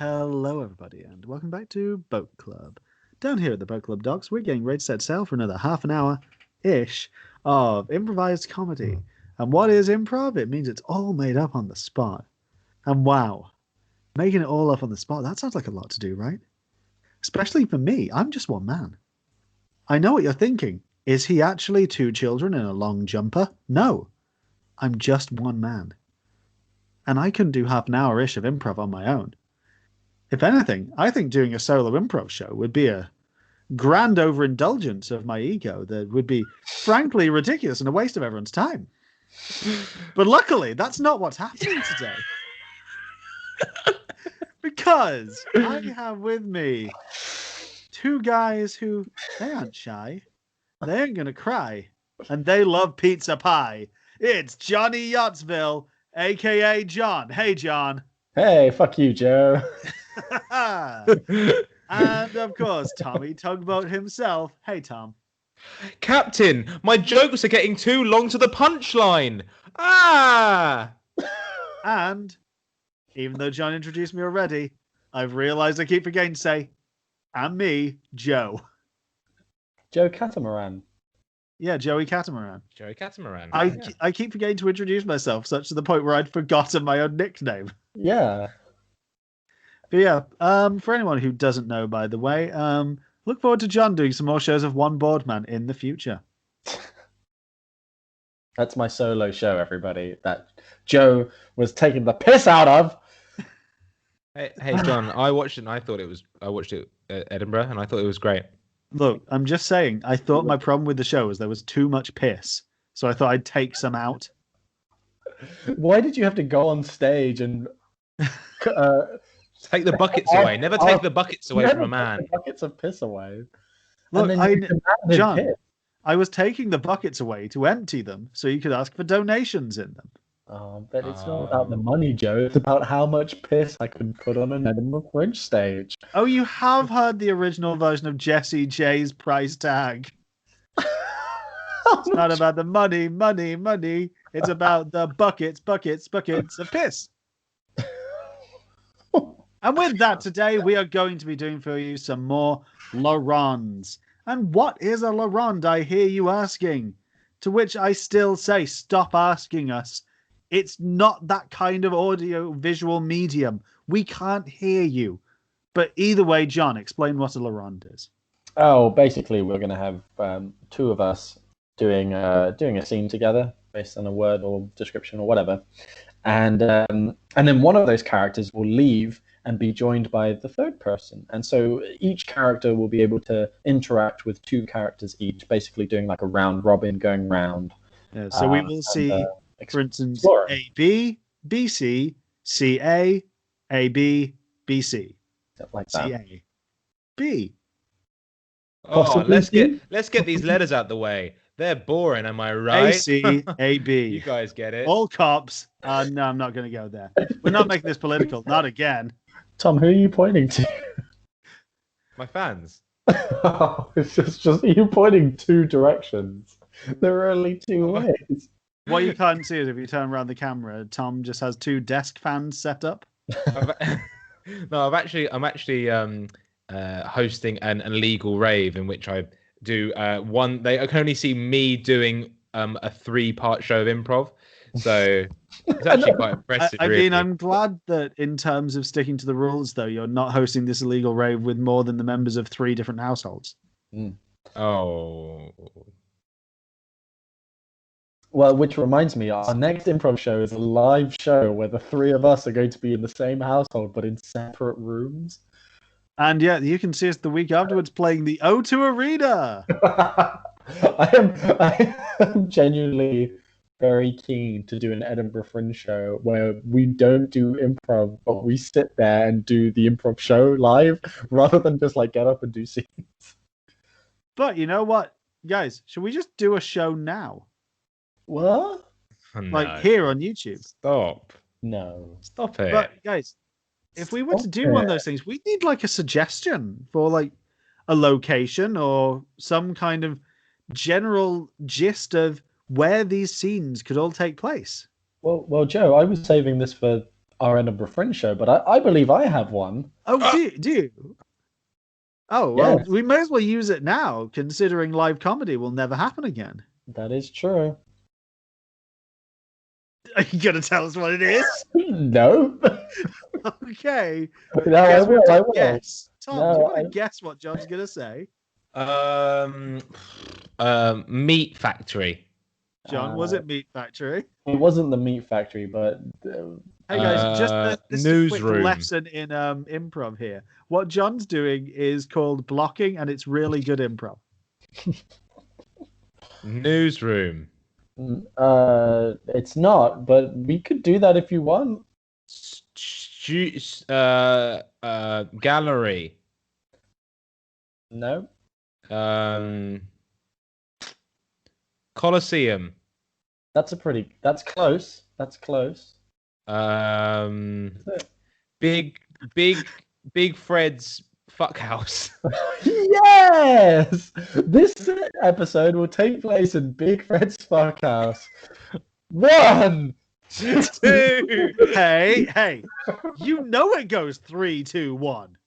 Hello, everybody, and welcome back to Boat Club. Down here at the Boat Club Docks, we're getting ready to set sail for another half an hour-ish of improvised comedy. And what is improv? It means it's all made up on the spot. And wow, making it all up on the spot, that sounds like a lot to do, right? Especially for me, I'm just one man. I know what you're thinking. Is he actually two children in a long jumper? No, I'm just one man. And I couldn't do half an hour-ish of improv on my own. If anything, I think doing a solo improv show would be a grand overindulgence of my ego that would be frankly ridiculous and a waste of everyone's time. But luckily, that's not what's happening today. Because I have with me two guys who, they aren't shy, they ain't gonna cry, and they love pizza pie. It's Johnny Yachtsville, aka John. Hey, John. Hey, fuck you, Joe. And of course, Tommy Tugboat himself. Hey, Tom. Captain, my jokes are getting too long to the punchline. And even though John introduced me already, I've realized I keep forgetting to say, and me, Joe. Joe Catamaran. Yeah, Joey Catamaran. Joey Catamaran. I keep forgetting to introduce myself, such to the point where I'd forgotten my own nickname. Yeah. But yeah, for anyone who doesn't know, by the way, look forward to John doing some more shows of One Board Man in the future. That's my solo show, everybody. That Joe was taking the piss out of. Hey, John, I watched it and I watched it at Edinburgh and I thought it was great. Look, I'm just saying, I thought my problem with the show was there was too much piss. So I thought I'd take some out. Why did you have to go on stage and... Take the buckets away. Never take the buckets away from a man. Take the buckets of piss away. Look, John, I was taking the buckets away to empty them so you could ask for donations in them. Oh, but it's not about the money, Joe. It's about how much piss I could put on an Edinburgh Fringe stage. Oh, you have heard the original version of Jesse J's price tag. It's not about the money. It's about the buckets of piss. And with that, today we are going to be doing for you some more Larondes. And what is a Laronde, I hear you asking? To which I still say, stop asking us. It's not that kind of audio-visual medium. We can't hear you. But either way, John, explain what a Laronde is. Oh, basically, we're going to have two of us doing a scene together based on a word or description or whatever. And then one of those characters will leave and be joined by the third person. And so each character will be able to interact with two characters each, basically doing like a round robin going round. Yeah, so we will see, for instance, exploring. AB, BC, CA, AB, BC. Like that. CA, B. Oh, let's get these letters out the way. They're boring, am I right? AC, AB. You guys get it. All cops. No, I'm not going to go there. We're not making this political. Not again. Tom, who are you pointing to? My fans. It's just you pointing two directions. There are only two ways. What you can't see is if you turn around the camera, Tom just has two desk fans set up. I'm actually hosting an illegal rave in which I do one. They can only see me doing a 3-part show of improv, so it's actually quite impressive. I really. mean, I'm glad that in terms of sticking to the rules, though, you're not hosting this illegal rave with more than the members of 3 different households. Oh. Well, which reminds me, our next improv show is a live show where the 3 of us are going to be in the same household but in separate rooms. And yeah, you can see us the week afterwards playing the O2 Arena. I am genuinely very keen to do an Edinburgh Fringe show where we don't do improv, but we sit there and do the improv show live rather than just like get up and do scenes. But you know what, guys? Should we just do a show now? What? Like here on YouTube? Stop. No. Stop it. But guys, if we were to do one of those things, we'd need like a suggestion for like a location or some kind of general gist of where these scenes could all take place. Well, Joe, I was saving this for our Edinburgh Fringe show, but I believe I have one. Oh, do you? Oh, well, Yes. we may as well use it now, considering live comedy will never happen again. That is true. Are you going to tell us what it is? No. Okay. No, I will. I will. Guess. Tom, No, do you want to guess what John's going to say? Meat factory. John, was it Meat Factory? It wasn't the Meat Factory, but Hey guys, this is a quick newsroom. lesson in improv here. What John's doing is called blocking, and it's really good improv. Newsroom. it's not, but we could do that if you want. Gallery. No. Colosseum. That's close. That's close. Big Fred's fuck house. Yes! This episode will take place in Big Fred's fuck house. 1, 2. Hey, you know it goes 3, 2, 1.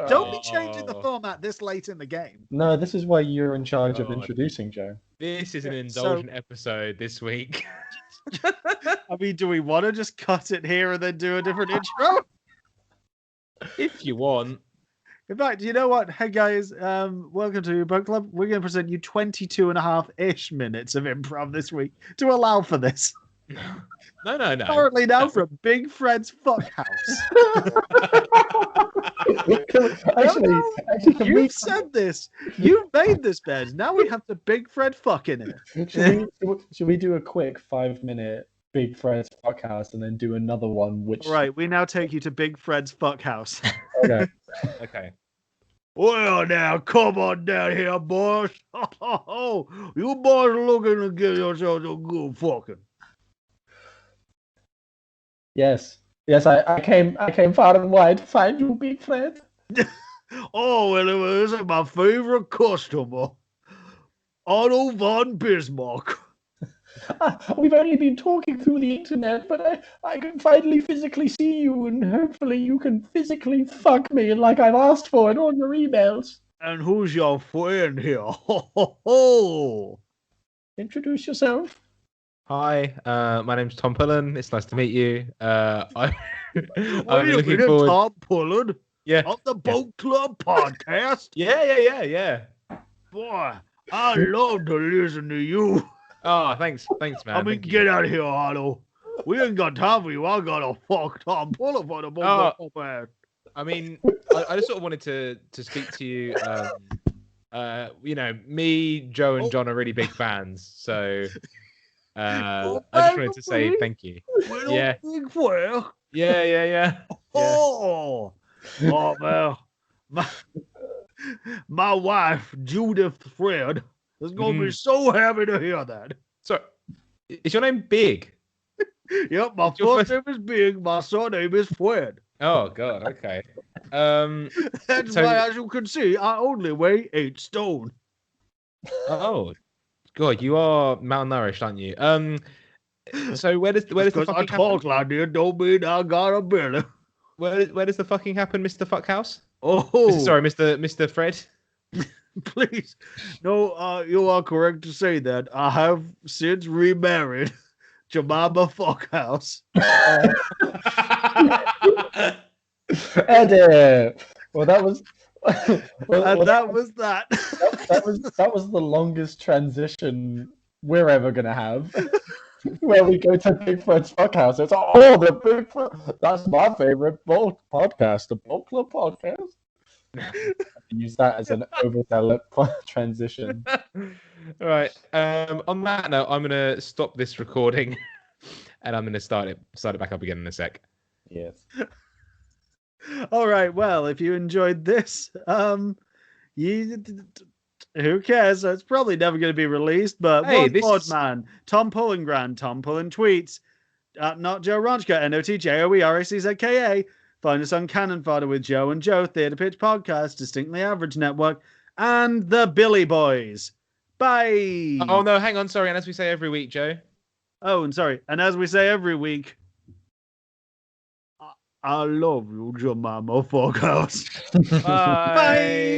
Don't be changing the format this late in the game. No, this is why you're in charge of introducing, Joe. This is an indulgent episode this week. I mean, do we want to just cut it here and then do a different intro? If you want. In fact, you know what? Hey guys, welcome to Boat Club. We're going to present you 22.5-ish minutes of improv this week to allow for this. No. Currently now from Big Fred's fuck house. Actually, you've said this. You've made this bed. Now we have the Big Fred fuck in it. Should we do a quick 5-minute Big Fred's fuck house and then do another one? Which Right, we now take you to Big Fred's fuck house. Okay. Okay. Well, now come on down here, boys. You boys are looking to get yourselves a good fucking. Yes, I came far and wide to find you, Big Fred. Oh, well, this is my favorite customer, Otto von Bismarck. We've only been talking through the internet, but I can finally physically see you, and hopefully you can physically fuck me like I've asked for in all your emails. And who's your friend here? Ho. Introduce yourself. Hi, my name's Tom Pullen. It's nice to meet you. I'm looking here, forward. Tom Pullen? Yeah. Of the Boat Club podcast? Yeah. Boy, I love to listen to you. Oh, thanks, man. I mean, get out of here, Otto. We ain't got time for you. I got a fuck Tom Pullen for the Boat Club podcast. I mean, I just sort of wanted to speak to you. You know, me, Joe, and John are really big fans, so I just wanted to say thank you. Yeah. Big Fred. Yeah. Oh, well, my wife, Judith Fred, is going to be so happy to hear that. So, is your name Big? Yep, my first name is Big, my surname is Fred. Oh, God, okay. That's why, as you can see, I only weigh 8 stone. Oh, God, you are malnourished, aren't you? So where does the fucking I talk like this don't mean I got a belly. Where does the fucking happen, Mr. Fuckhouse? Oh, Sorry, Mr. Fred. Please, no, you are correct to say that. I have since remarried Jemima Fuckhouse. Edit. Well, that was. That was that. That was the longest transition we're ever gonna have. Where we go to Big Fred's Fuckhouse. It's the Big Fred. That's my favorite boat podcast, the Boat Club podcast. Use that as an overdeveloped transition. All right. On that note, I'm gonna stop this recording, and I'm gonna start it back up again in a sec. Yes. All right. Well, if you enjoyed this, who cares? It's probably never going to be released. But hey, man, Tom Pullingran, Tom Pullen tweets, not Joe Ronchka, NOTJOERACZKA. Find us on Cannon Fodder with Joe and Joe, Theatre Pitch Podcast, Distinctly Average Network, and the Billy Boys. Bye. Oh no, hang on, sorry. And as we say every week, Joe. Oh, and sorry. And as we say every week, I love you, Jemima Foghouse. Bye. Bye.